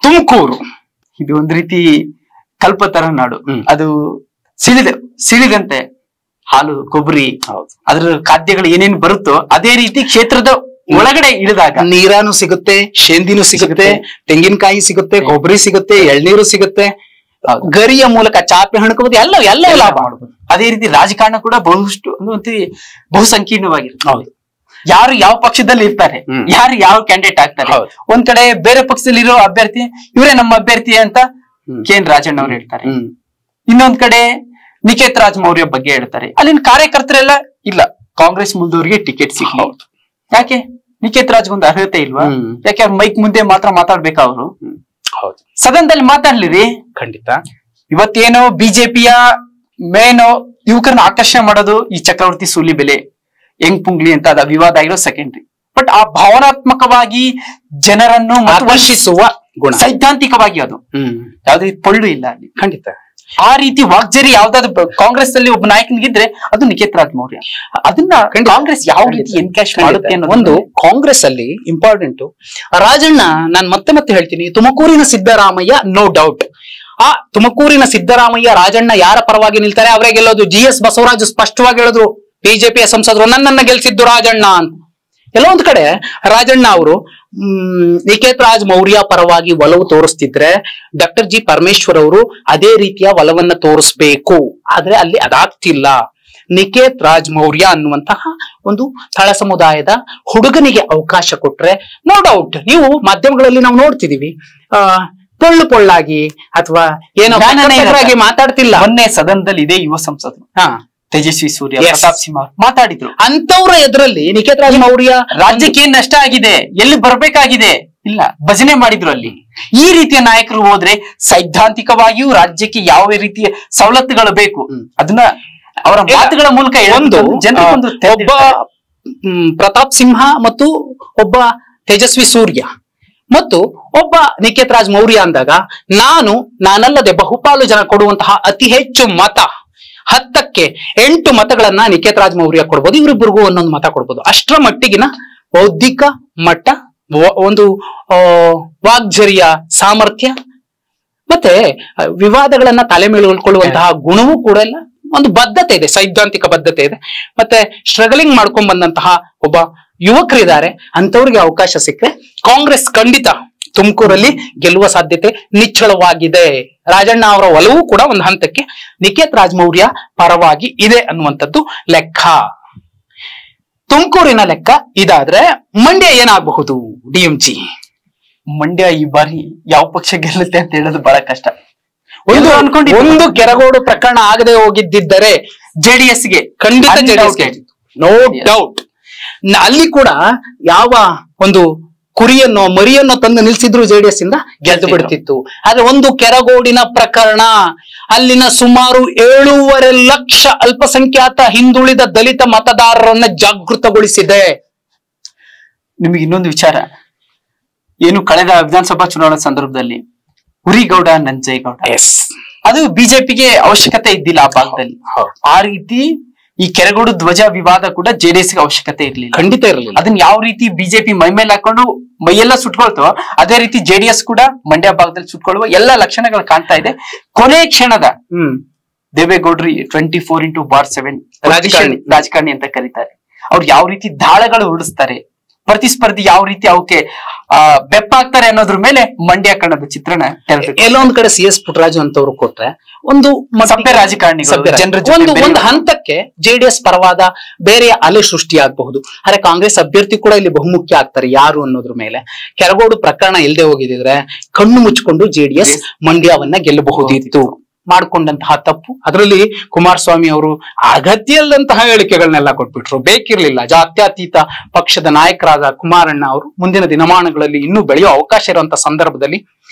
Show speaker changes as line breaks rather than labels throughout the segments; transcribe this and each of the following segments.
ತುಮಕೂರು
ಇದು ಒಂದ್ ರೀತಿ ಕಲ್ಪತರ ನಾಡು. ಅದು ಸಿಳಿದಂತೆ ಹಾಲು ಕೊಬ್ಬರಿ ಅದ್ರ ಖಾದ್ಯಗಳು ಏನೇನು ಬರುತ್ತೋ ಅದೇ ರೀತಿ ಕ್ಷೇತ್ರದ ಒಳಗಡೆ ಇಳಿದಾಗ
ನೀರಾನು ಸಿಗುತ್ತೆ, ಶೇಂದಿನೂ ಸಿಗುತ್ತೆ, ತೆಂಗಿನಕಾಯಿ ಸಿಗುತ್ತೆ, ಕೊಬ್ಬರಿ ಸಿಗುತ್ತೆ, ಎಳ್ನೀರು ಸಿಗುತ್ತೆ, ಗರಿಯ ಮೂಲಕ ಚಾಪೆ ಹಣ್ಕೋಬಹುದು, ಎಲ್ಲ ಲಾಭ ಮಾಡಬಹುದು.
ಅದೇ ರೀತಿ ರಾಜಕಾರಣ ಕೂಡ ಬಹು ಸಂಕೀರ್ಣವಾಗಿರುತ್ತೆ. ಯಾರು ಯಾವ ಪಕ್ಷದಲ್ಲಿ ಇರ್ತಾರೆ, ಯಾರು ಯಾವ ಕ್ಯಾಂಡಿಡೇಟ್ ಆಗ್ತಾರೆ. ಒಂದ್ ಕಡೆ ಬೇರೆ ಪಕ್ಷದಲ್ಲಿ ಇರೋ ಅಭ್ಯರ್ಥಿ ಇವರೇ ನಮ್ಮ ಅಭ್ಯರ್ಥಿ ಅಂತ ಕೆ.ಎನ್. ರಾಜಣ್ಣ ಅವ್ರು ಹೇಳ್ತಾರೆ. ಇನ್ನೊಂದ್ ಕಡೆ ನಿಖೇತ್ ರಾಜ್ ಮೌರ್ಯ ಬಗ್ಗೆ ಹೇಳ್ತಾರೆ. ಅಲ್ಲಿನ ಕಾರ್ಯಕರ್ತರೆಲ್ಲ ಇಲ್ಲ ಕಾಂಗ್ರೆಸ್ ಮುಂದೂರಿಗೆ ಟಿಕೆಟ್ ಸಿಗ್ಲಿ. ಯಾಕೆ ನಿಖೇತ್ ರಾಜ್ ಒಂದು ಅರ್ಹತೆ ಇಲ್ವಾ? ಯಾಕೆ ಅವ್ರ ಮೈಕ್ ಮುಂದೆ ಮಾತ್ರ ಮಾತಾಡ್ಬೇಕಾ ಅವರು? ಸದನದಲ್ಲಿ ಮಾತಾಡ್ಲಿರಿ.
ಖಂಡಿತ.
ಇವತ್ತೇನೋ ಬಿಜೆಪಿಯ ಮೇನ್ ಯುವಕರನ್ನ ಆಕರ್ಷಣೆ ಮಾಡೋದು ಈ ಚಕ್ರವರ್ತಿ ಸೂಲಿಬೆಲೆ ಯಂಗ್ ಪುಂಗ್ಲಿ ಅಂತ ಅದ ವಿವಾದ ಆಗಿರೋ ಸೆಕೆಂಡ್ರಿ. ಬಟ್ ಆ ಭಾವನಾತ್ಮಕವಾಗಿ ಜನರನ್ನು
ಆಕರ್ಷಿಸುವ ಗುಣ
ಸೈದ್ಧಾಂತಿಕವಾಗಿ ಅದು ಯಾವ್ದೇ ಪೊಳ್ಳು ಇಲ್ಲ ಅಲ್ಲಿ.
ಖಂಡಿತ
ಆ ರೀತಿ ವಾಗ್ಜರಿ ಯಾವ್ದಾದ್ರು ಕಾಂಗ್ರೆಸ್ ಅಲ್ಲಿ ಒಬ್ಬ ನಾಯಕನಿಗಿದ್ರೆ ಅದು ನಿಖೇತ್ ರಾಜ್ ಮೌರ್ಯ. ಅದನ್ನ ಕಾಂಗ್ರೆಸ್ ಯಾವ ರೀತಿ ಎನ್ಕ್ಯಾಶ್ ಮಾಡುತ್ತೆ ಅನ್ನೋ
ಒಂದು ಕಾಂಗ್ರೆಸ್ ಅಲ್ಲಿ ಇಂಪಾರ್ಟೆಂಟ್. ರಾಜಣ್ಣ ನಾನ್ ಮತ್ತೆ ಹೇಳ್ತೀನಿ, ತುಮಕೂರಿನ ಸಿದ್ದರಾಮಯ್ಯ ನೋ ಡೌಟ್. ಆ ತುಮಕೂರಿನ ಸಿದ್ದರಾಮಯ್ಯ ರಾಜಣ್ಣ ಯಾರ ಪರವಾಗಿ ನಿಲ್ತಾರೆ ಅವರೇ ಗೆಲ್ಲೋದು. GS ಬಸವರಾಜ್ ಸ್ಪಷ್ಟವಾಗಿ ಹೇಳಿದ್ರು, ಬಿಜೆಪಿಯ ಸಂಸದರು ನನ್ನನ್ನ ಗೆಲ್ಸಿದ್ದು ರಾಜಣ್ಣ ಅಂತ. ಎಲ್ಲ ಒಂದ್ ಕಡೆ ರಾಜಣ್ಣ ಅವರು ನಿಖೇತ್ ರಾಜ್ ಮೌರ್ಯ ಪರವಾಗಿ ಒಲವು ತೋರಿಸ್ತಿದ್ರೆ ಡಾಕ್ಟರ್ G. ಪರಮೇಶ್ವರ್ ಅವರು ಅದೇ ರೀತಿಯ ಒಲವನ್ನ ತೋರಿಸ್ಬೇಕು. ಆದ್ರೆ ಅಲ್ಲಿ ಅದಾಗ್ತಿಲ್ಲ. ನಿಖೇತ್ ರಾಜ್ ಮೌರ್ಯ ಅನ್ನುವಂತಹ ಒಂದು ತಳ ಸಮುದಾಯದ ಹುಡುಗನಿಗೆ ಅವಕಾಶ ಕೊಟ್ರೆ ನೋ ಡೌಟ್. ನೀವು ಮಾಧ್ಯಮಗಳಲ್ಲಿ ನಾವು ನೋಡ್ತಿದೀವಿ, ಪೊಳ್ಳಾಗಿ ಅಥವಾ ಏನೋ ಮಾತಾಡ್ತಿಲ್ಲ.
ಮೊನ್ನೆ ಸದನದಲ್ಲಿ ಇದೇ ಯುವ ಸಂಸದರು ತೇಜಸ್ವಿ ಸೂರ್ಯ, ಪ್ರತಾಪ್ ಸಿಂಹ ಮಾತಾಡಿದ್ರು.
ಅಂತವ್ರ ಎದುರಲ್ಲಿ ನಿಖೇತ್ ರಾಜ್ ಮೌರ್ಯ
ರಾಜ್ಯಕ್ಕೆ ಏನ್ ನಷ್ಟ ಆಗಿದೆ, ಎಲ್ಲಿ ಬರ್ಬೇಕಾಗಿದೆ ಇಲ್ಲ ಭಜನೆ ಮಾಡಿದ್ರು. ಅಲ್ಲಿ ಈ ರೀತಿಯ ನಾಯಕರು ಹೋದ್ರೆ ಸೈದ್ಧಾಂತಿಕವಾಗಿಯೂ ರಾಜ್ಯಕ್ಕೆ ಯಾವ ರೀತಿಯ ಸವಲತ್ತುಗಳು ಬೇಕು ಅದನ್ನ ಅವರ ಮಾತುಗಳ ಮೂಲಕ
ಒಬ್ಬ ಪ್ರತಾಪ್ ಸಿಂಹ ಮತ್ತು ಒಬ್ಬ ತೇಜಸ್ವಿ ಸೂರ್ಯ ಮತ್ತು ಒಬ್ಬ ನಿಖೇತ್ ರಾಜ್ ಮೌರ್ಯ ಅಂದಾಗ ನಾನಲ್ಲದೆ ಬಹುಪಾಲು ಜನ ಕೊಡುವಂತಹ ಅತಿ ಹೆಚ್ಚು ಮತ 10ಕ್ಕೆ 8 ಮತಗಳನ್ನ ನಿಖೇತ್ ರಾಜ್ ಮೌರ್ಯ ಕೊಡ್ಬೋದು. ಇವರಿಬ್ಬರಿಗೂ ಒಂದೊಂದು ಮತ ಕೊಡ್ಬೋದು. ಅಷ್ಟರ ಮಟ್ಟಿಗಿನ ಬೌದ್ಧಿಕ ಮಟ್ಟ, ಒಂದು ವಾಗ್ಝರಿಯ ಸಾಮರ್ಥ್ಯ ಮತ್ತೆ ವಿವಾದಗಳನ್ನ ತಲೆ ಮೇಲೆ ಉಳ್ಕೊಳ್ಳುವಂತಹ ಗುಣವೂ ಕೂಡ ಇಲ್ಲ. ಒಂದು ಬದ್ಧತೆ ಇದೆ, ಸೈದ್ಧಾಂತಿಕ ಬದ್ಧತೆ ಇದೆ. ಮತ್ತೆ ಸ್ಟ್ರಗಲಿಂಗ್ ಮಾಡ್ಕೊಂಡ್ ಬಂದಂತಹ ಒಬ್ಬ ಯುವಕರಿದ್ದಾರೆ. ಅಂತವ್ರಿಗೆ ಅವಕಾಶ ಸಿಕ್ಕರೆ ಕಾಂಗ್ರೆಸ್ ಖಂಡಿತ ತುಮಕೂರಲ್ಲಿ ಗೆಲ್ಲುವ ಸಾಧ್ಯತೆ ನಿಚ್ಚಳವಾಗಿದೆ. ರಾಜಣ್ಣ ಅವರ ಒಲವು ಕೂಡ ಒಂದು ಹಂತಕ್ಕೆ ನಿಖೇತ್ ರಾಜ್ ಮೌರ್ಯ ಪರವಾಗಿ ಇದೆ ಅನ್ನುವಂಥದ್ದು ಲೆಕ್ಕ. ತುಮಕೂರಿನ ಲೆಕ್ಕ ಇದಾದ್ರೆ ಮಂಡ್ಯ ಏನಾಗಬಹುದು? DMG
ಮಂಡ್ಯ ಈ ಬಾರಿ ಯಾವ ಪಕ್ಷ ಗೆಲ್ಲುತ್ತೆ ಅಂತ ಹೇಳೋದು ಬಹಳ ಕಷ್ಟ.
ಒಂದು ಕೆರಗೋಡು ಪ್ರಕರಣ ಆಗದೆ ಹೋಗಿದ್ದರೆ
JDSಗೆ
ಖಂಡಿತ JDSಗೆ ನೋ ಡೌಟ್. ಅಲ್ಲಿ ಕೂಡ ಯಾವ ಒಂದು ಕುರಿಯನ್ನೋ ಮರಿಯನ್ನೋ ತಂದು ನಿಲ್ಸಿದ್ರು JDS ಇಂದ ಗೆದ್ದು ಬಿಡ್ತಿತ್ತು. ಆದ್ರೆ ಒಂದು ಕೆರಗೋಡಿನ ಪ್ರಕರಣ ಅಲ್ಲಿನ ಸುಮಾರು 7.5 ಲಕ್ಷ ಅಲ್ಪಸಂಖ್ಯಾತ ಹಿಂದುಳಿದ ದಲಿತ ಮತದಾರರನ್ನ ಜಾಗೃತಗೊಳಿಸಿದೆ.
ನಿಮಗೆ ಇನ್ನೊಂದು ವಿಚಾರ ಏನು, ಕಳೆದ ವಿಧಾನಸಭಾ ಚುನಾವಣಾ ಸಂದರ್ಭದಲ್ಲಿ ಹುರಿಗೌಡ ನಂಜೇಗೌಡ ಅದು ಬಿಜೆಪಿಗೆ ಅವಶ್ಯಕತೆ ಇದ್ದಿಲ್ಲ ಆ ಭಾಗದಲ್ಲಿ. ಆ ರೀತಿ ಈ ಕೆರಗೋಡು ಧ್ವಜ ವಿವಾದ ಕೂಡ JDSಗೆ ಅವಶ್ಯಕತೆ ಇರ್ಲಿಲ್ಲ,
ಖಂಡಿತ ಇರಲಿಲ್ಲ.
ಅದನ್ನ ಯಾವ ರೀತಿ ಬಿಜೆಪಿ ಮೈ ಮೇಲೆ ಹಾಕೊಂಡು ಮೈಯೆಲ್ಲ ಸುಟ್ಕೊಳ್ತೋ ಅದೇ ರೀತಿ JDS ಕೂಡ ಮಂಡ್ಯ ಭಾಗದಲ್ಲಿ ಸುಟ್ಕೊಳ್ಳುವ ಎಲ್ಲಾ ಲಕ್ಷಣಗಳು ಕಾಣ್ತಾ ಇದೆ. ಕೊನೆ ಕ್ಷಣದ ದೇವೇಗೌಡ್ರಿ 24/7 ರಾಜಕಾರಣಿ ಅಂತ ಕರೀತಾರೆ. ಅವ್ರು ಯಾವ ರೀತಿ ದಾಳಗಳು ಹೊಡಿಸ್ತಾರೆ, ಪ್ರತಿಸ್ಪರ್ಧಿ ಯಾವ ರೀತಿ ಅವಕ್ಕೆ ಬೆಪ್ಪಾಗ್ತಾರೆ ಅನ್ನೋದ್ರ ಮೇಲೆ ಮಂಡ್ಯ ಕಣದ ಚಿತ್ರಣ
ಎಲ್ಲೋ ಒಂದ್ ಕಡೆ CS ಪುಟ್ಟರಾಜು ಅಂತವ್ರು ಕೊಟ್ರೆ ಒಂದು
ಸಭ್ಯ ರಾಜಕಾರಣಿ
ಒಂದು ಹಂತಕ್ಕೆ JDS ಪರವಾದ ಬೇರೆ ಅಲೆ ಸೃಷ್ಟಿಯಾಗಬಹುದು. ಆದ್ರೆ ಕಾಂಗ್ರೆಸ್ ಅಭ್ಯರ್ಥಿ ಕೂಡ ಇಲ್ಲಿ ಬಹುಮುಖ್ಯ ಆಗ್ತಾರೆ ಯಾರು ಅನ್ನೋದ್ರ ಮೇಲೆ. ಕೆರಗೋಡು ಪ್ರಕರಣ ಇಲ್ಲದೆ ಹೋಗಿದ್ರೆ ಕಣ್ಣು ಮುಚ್ಚಿಕೊಂಡು JDS ಮಂಡ್ಯವನ್ನ ಗೆಲ್ಲಬಹುದಿತ್ತು. ಮಾಡ್ಕೊಂಡಂತಹ ತಪ್ಪು, ಅದರಲ್ಲಿ ಕುಮಾರಸ್ವಾಮಿ ಅವರು ಅಗತ್ಯ ಇಲ್ಲದಂತಹ ಹೇಳಿಕೆಗಳನ್ನೆಲ್ಲ ಕೊಟ್ಬಿಟ್ರು, ಬೇಕಿರ್ಲಿಲ್ಲ. ಜಾತ್ಯತೀತ ಪಕ್ಷದ ನಾಯಕರಾದ ಕುಮಾರಣ್ಣ ಅವರು ಮುಂದಿನ ದಿನಮಾನಗಳಲ್ಲಿ ಇನ್ನೂ ಬೆಳೆಯುವ ಅವಕಾಶ ಇರುವಂತಹ ಸಂದರ್ಭದಲ್ಲಿ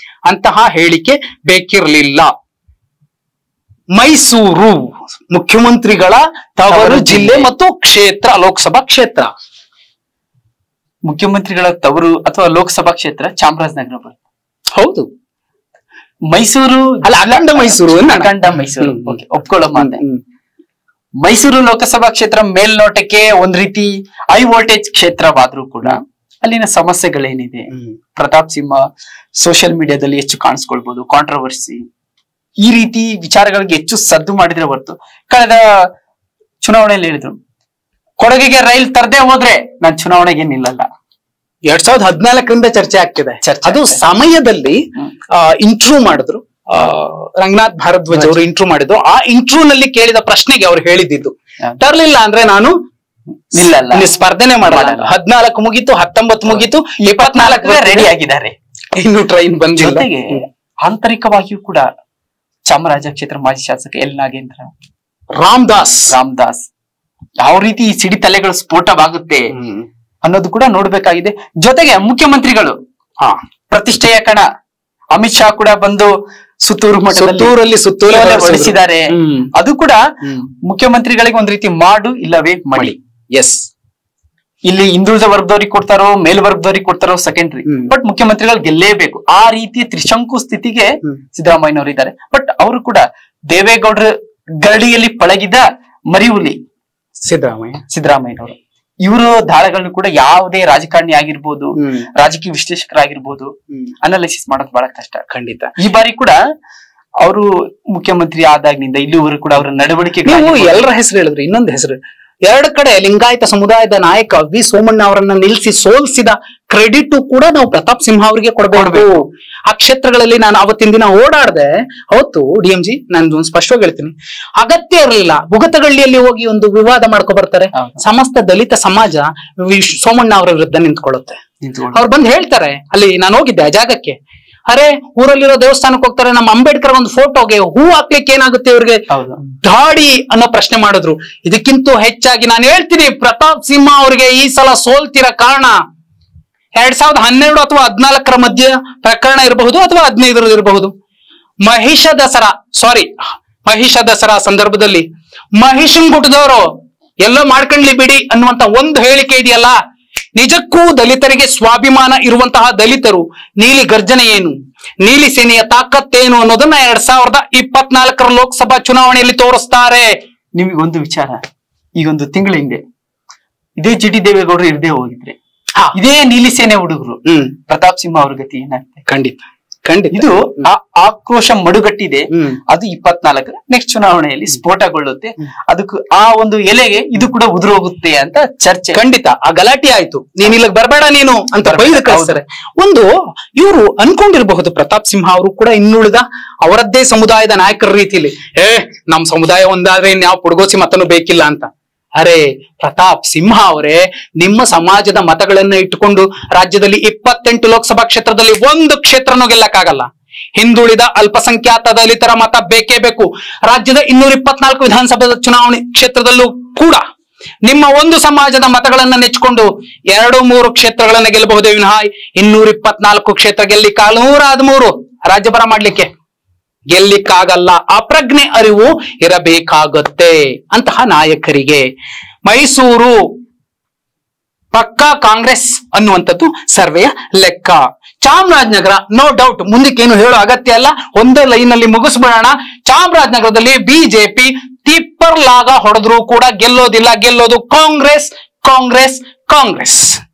ಅಂತಹ ಹೇಳಿಕೆ ಬೇಕಿರ್ಲಿಲ್ಲ. ಮೈಸೂರು ಮುಖ್ಯಮಂತ್ರಿಗಳ ತವರು ಜಿಲ್ಲೆ ಮತ್ತು ಕ್ಷೇತ್ರ, ಲೋಕಸಭಾ ಕ್ಷೇತ್ರ.
ಮುಖ್ಯಮಂತ್ರಿಗಳ ತವರು ಅಥವಾ ಲೋಕಸಭಾ ಕ್ಷೇತ್ರ ಚಾಮರಾಜನಗರ ಬರುತ್ತೆ.
ಹೌದು,
ಮೈಸೂರು
ಅಲ್ಲ, ಅಖಂಡ ಮೈಸೂರು
ಒಪ್ಕೊಳ್ಳಮ್ಮ ಅಂದೆ. ಮೈಸೂರು ಲೋಕಸಭಾ ಕ್ಷೇತ್ರ ಮೇಲ್ನೋಟಕ್ಕೆ ಒಂದ್ ರೀತಿ ಹೈ ವೋಲ್ಟೇಜ್ ಕ್ಷೇತ್ರವಾದ್ರೂ ಕೂಡ ಅಲ್ಲಿನ ಸಮಸ್ಯೆಗಳೇನಿದೆ. ಪ್ರತಾಪ್ ಸಿಂಹ ಸೋಷಿಯಲ್ ಮೀಡಿಯಾದಲ್ಲಿ ಹೆಚ್ಚು ಕಾಣಿಸ್ಕೊಳ್ಬಹುದು, ಕಾಂಟ್ರವರ್ಸಿ ಈ ರೀತಿ ವಿಚಾರಗಳಿಗೆ ಹೆಚ್ಚು ಸದ್ದು ಮಾಡಿದ್ರೆ ಹೊರತು, ಕಳೆದ ಚುನಾವಣೆಯಲ್ಲಿ ಹೇಳಿದ್ರು ಕೊಡಗಿಗೆ ರೈಲ್ ತರದೆ ಹೋದ್ರೆ ನಾನ್ ಚುನಾವಣೆಗೆ ನಿಲ್ಲಲ್ಲ.
2014ರಿಂದ ಚರ್ಚೆ ಆಗ್ತಿದೆ. ಅದು ಸಮಯದಲ್ಲಿ ಇಂಟ್ರ್ಯೂ ಮಾಡಿದ್ರು, ರಂಗನಾಥ್ ಭಾರದ್ವಾಜ್ ಅವರು ಇಂಟ್ರ್ಯೂ ಮಾಡಿದ್ರು. ಆ ಇಂಟ್ರ್ಯೂ ನಲ್ಲಿ ಕೇಳಿದ ಪ್ರಶ್ನೆಗೆ ಅವ್ರು ಹೇಳಿದ್ದು, ತರ್ಲಿಲ್ಲ ಅಂದ್ರೆ ನಾನು
ನಿಲ್ಲಲ್ಲ,
ಸ್ಪರ್ಧೆನೆ ಮಾಡಲ್ಲ. 14 ಮುಗೀತು, 19 ಮುಗೀತು, 24
ರೆಡಿ ಆಗಿದ್ದಾರೆ.
ಇನ್ನು ಟ್ರೈನ್ ಬಂದಿಲ್ಲ.
ಜೊತೆಗೆ ಆಂತರಿಕವಾಗಿಯೂ ಕೂಡ ಚಾಮರಾಜ ಕ್ಷೇತ್ರ ಮಾಜಿ ಶಾಸಕ ಎಲ್ ನಾಗೇಂದ್ರ, ರಾಮದಾಸ್ ಯಾವ ರೀತಿ ಈ ಸಿಡಿತಲೆಗಳು ಸ್ಫೋಟವಾಗುತ್ತೆ ಅನ್ನೋದು ಕೂಡ ನೋಡ್ಬೇಕಾಗಿದೆ. ಜೊತೆಗೆ ಮುಖ್ಯಮಂತ್ರಿಗಳು ಪ್ರತಿಷ್ಠೆಯ ಕಣ ಅಮಿತ್ ಶಾ ಕೂಡ ಬಂದು ಸುತ್ತೂರಲ್ಲಿ ಬಳಸಿದ್ದಾರೆ. ಅದು ಕೂಡ ಮುಖ್ಯಮಂತ್ರಿಗಳಿಗೆ ಒಂದ್ ರೀತಿ ಮಾಡು ಇಲ್ಲವೇ ಮಳಿ.
ಎಸ್,
ಇಲ್ಲಿ ಹಿಂದುಳಿದ ವರ್ಗದವ್ರಿಗೆ ಕೊಡ್ತಾರೋ ಮೇಲ್ವರ್ಗದವ್ರಿಗೆ ಕೊಡ್ತಾರೋ ಸೆಕೆಂಡ್ರಿ, ಬಟ್ ಮುಖ್ಯಮಂತ್ರಿಗಳು ಗೆಲ್ಲೇಬೇಕು. ಆ ರೀತಿಯ ತ್ರಿಶಂಕು ಸ್ಥಿತಿಗೆ ಸಿದ್ದರಾಮಯ್ಯನವರು ಇದ್ದಾರೆ. ಬಟ್ ಅವರು ಕೂಡ ದೇವೇಗೌಡರ ಗರಡಿಯಲ್ಲಿ ಪಳಗಿದ ಮರಿಹುಲಿ ಸಿದ್ದರಾಮಯ್ಯನವರು. ಇವರು ದಾಳಗಳನ್ನು ಕೂಡ ಯಾವುದೇ ರಾಜಕಾರಣಿ ಆಗಿರ್ಬೋದು, ರಾಜಕೀಯ ವಿಶ್ಲೇಷಕರಾಗಿರ್ಬೋದು, ಅನಾಲಿಸಿಸ್ ಮಾಡೋದು ಬಹಳ ಕಷ್ಟ.
ಖಂಡಿತ.
ಈ ಬಾರಿ ಕೂಡ ಅವರು ಮುಖ್ಯಮಂತ್ರಿ ಆದಾಗಿನಿಂದ ಇಲ್ಲಿವರೆಗೂ ಕೂಡ ಅವರ ನಡವಳಿಕೆ,
ಎಲ್ಲರ ಹೆಸರು ಹೇಳಿದ್ರು. ಇನ್ನೊಂದು ಹೆಸರು, ಎರಡು ಕಡೆ ಲಿಂಗಾಯತ ಸಮುದಾಯದ ನಾಯಕ ವಿ ಸೋಮಣ್ಣ ಅವರನ್ನ ನಿಲ್ಲಿಸಿ ಸೋಲಿಸಿದ ಕ್ರೆಡಿಟ್ ಕೂಡ ನಾವು ಪ್ರತಾಪ್ ಸಿಂಹ ಅವರಿಗೆ ಕೊಡಬೇಕು. ಆ ಕ್ಷೇತ್ರಗಳಲ್ಲಿ ನಾನು ಅವತ್ತಿನ ದಿನ ಓಡಾಡದೆ, ಅವತ್ತು DMG ನಾನು ಸ್ಪಷ್ಟವಾಗಿ ಹೇಳ್ತೀನಿ, ಅಗತ್ಯ ಇರಲಿಲ್ಲ. ಬುಗತಗಳ್ಳಿಯಲ್ಲಿ ಹೋಗಿ ಒಂದು ವಿವಾದ ಮಾಡ್ಕೊ ಬರ್ತಾರೆ. ಸಮಸ್ತ ದಲಿತ ಸಮಾಜ ಸೋಮಣ್ಣ ಅವರ ವಿರುದ್ಧ ನಿಂತ್ಕೊಳ್ಳುತ್ತೆ. ಅವ್ರು ಬಂದು ಹೇಳ್ತಾರೆ, ಅಲ್ಲಿ ನಾನು ಹೋಗಿದ್ದೆ ಆ ಜಾಗಕ್ಕೆ, ಅರೆ ಊರಲ್ಲಿರೋ ದೇವಸ್ಥಾನಕ್ಕೆ ಹೋಗ್ತಾರೆ, ನಮ್ಮ ಅಂಬೇಡ್ಕರ್ ಒಂದು ಫೋಟೋಗೆ ಹೂ ಹಾಕ್ಲಿಕ್ಕೆ ಏನಾಗುತ್ತೆ ಇವ್ರಿಗೆ ದಾಡಿ ಅನ್ನೋ ಪ್ರಶ್ನೆ ಮಾಡಿದ್ರು. ಇದಕ್ಕಿಂತ ಹೆಚ್ಚಾಗಿ ನಾನು ಹೇಳ್ತೀನಿ, ಪ್ರತಾಪ್ ಸಿಂಹ ಅವರಿಗೆ ಈ ಸಲ ಸೋಲ್ತಿರೋ ಕಾರಣ 2012 ಅಥವಾ 14 ಮಧ್ಯ ಪ್ರಕರಣ ಇರಬಹುದು ಅಥವಾ 15 ಇರಬಹುದು. ಮಹಿಷ ದಸರಾ ಸಂದರ್ಭದಲ್ಲಿ ಮಹಿಷನ್ ಗುಟ್ಟದವರು ಎಲ್ಲೋ ಮಾಡ್ಕೊಂಡ್ಲಿ ಬಿಡಿ ಅನ್ನುವಂತ ಒಂದು ಹೇಳಿಕೆ ಇದೆಯಲ್ಲ, ನಿಜಕ್ಕೂ ದಲಿತರಿಗೆ ಸ್ವಾಭಿಮಾನ ಇರುವಂತಹ ದಲಿತರು ನೀಲಿ ಗರ್ಜನೆ ಏನು, ನೀಲಿ ಸೇನೆಯ ತಾಕತ್ತೇನು ಅನ್ನೋದನ್ನ 2024 ಲೋಕಸಭಾ ಚುನಾವಣೆಯಲ್ಲಿ ತೋರಿಸ್ತಾರೆ.
ನಿಮಗೊಂದು ವಿಚಾರ, ಈಗೊಂದು ತಿಂಗಳ ಹಿಂದೆ ಇದೇ GT ದೇವೇಗೌಡರು ಇರದೇ ಹೋಗಿದ್ರೆ, ಇದೇ ನೀಲಿ ಸೇನೆ ಹುಡುಗರು ಪ್ರತಾಪ್ ಸಿಂಹ ಅವ್ರ ಗತಿ ಏನಾಗುತ್ತೆ?
ಖಂಡಿತ.
ಇದು ಆಕ್ರೋಶ ಮಡುಗಟ್ಟಿದೆ. ಅದು 24 ನೆಕ್ಸ್ಟ್ ಚುನಾವಣೆಯಲ್ಲಿ ಸ್ಫೋಟಗೊಳ್ಳುತ್ತೆ. ಅದಕ್ಕೆ ಆ ಒಂದು ಎಲೆಗೆ ಇದು ಕೂಡ ಉದುರು ಹೋಗುತ್ತೆ ಅಂತ ಚರ್ಚೆ.
ಖಂಡಿತ. ಆ ಗಲಾಟೆ ಆಯ್ತು, ನೀನ್ ಇಲ್ಲಿಗೆ ಬರ್ಬೇಡ ನೀನು ಅಂತ ಬೈದು ಕಳಿಸ್ತಾರೆ. ಒಂದು ಇವರು ಅನ್ಕೊಂಡಿರಬಹುದು ಪ್ರತಾಪ್ ಸಿಂಹ ಅವರು ಕೂಡ ಇನ್ನುಳಿದ ಅವರದ್ದೇ ಸಮುದಾಯದ ನಾಯಕರ ರೀತಿಯಲ್ಲಿ, ನಮ್ ಸಮುದಾಯ ಒಂದಾದ್ರೆ ಇನ್ಯಾವ ಪುಡ್ಗೋಸಿ ಮತನು ಬೇಕಿಲ್ಲ ಅಂತ. ಅರೆ ಪ್ರತಾಪ್ ಸಿಂಹ ಅವರೇ, ನಿಮ್ಮ ಸಮಾಜದ ಮತಗಳನ್ನ ಇಟ್ಟುಕೊಂಡು ರಾಜ್ಯದಲ್ಲಿ 28 ಲೋಕಸಭಾ ಕ್ಷೇತ್ರದಲ್ಲಿ ಒಂದು ಕ್ಷೇತ್ರನೂ ಗೆಲ್ಲಕ್ಕಾಗಲ್ಲ. ಹಿಂದುಳಿದ ಅಲ್ಪಸಂಖ್ಯಾತ ದಲಿತರ ಮತ ಬೇಕೇ ಬೇಕು. ರಾಜ್ಯದ 224 ವಿಧಾನಸಭಾ ಚುನಾವಣೆ ಕ್ಷೇತ್ರದಲ್ಲೂ ಕೂಡ ನಿಮ್ಮ ಒಂದು ಸಮಾಜದ ಮತಗಳನ್ನ ನೆಚ್ಚಿಕೊಂಡು 2-3 ಕ್ಷೇತ್ರಗಳನ್ನ ಗೆಲ್ಲಬಹುದೇ ವಿನಃ 224 ಕ್ಷೇತ್ರ ಗೆಲ್ಲಿಕ್ಕ 113 ರಾಜ್ಯಭಾರ ಮಾಡ್ಲಿಕ್ಕೆ ಗೆಲ್ಲಿಕ್ಕಾಗಲ್ಲ. ಅಪ್ರಜ್ಞೆ ಅರಿವು ಇರಬೇಕಾಗುತ್ತೆ ಅಂತಹ ನಾಯಕರಿಗೆ. ಮೈಸೂರು ಪಕ್ಕಾ ಕಾಂಗ್ರೆಸ್ ಅನ್ನುವಂಥದ್ದು ಸರ್ವೆಯ ಲೆಕ್ಕ. ಚಾಮರಾಜನಗರ ನೋ ಡೌಟ್, ಮುಂದಕ್ಕೇನು ಹೇಳೋ ಅಗತ್ಯ ಅಲ್ಲ, ಒಂದೇ ಲೈನ್ ಅಲ್ಲಿ ಮುಗಿಸ್ಬಿಡೋಣ. ಚಾಮರಾಜನಗರದಲ್ಲಿ ಬಿಜೆಪಿ ತಿಪ್ಪರ್ ಲಾಗ ಹೊಡೆದ್ರು ಕೂಡ ಗೆಲ್ಲೋದಿಲ್ಲ, ಗೆಲ್ಲೋದು ಕಾಂಗ್ರೆಸ್.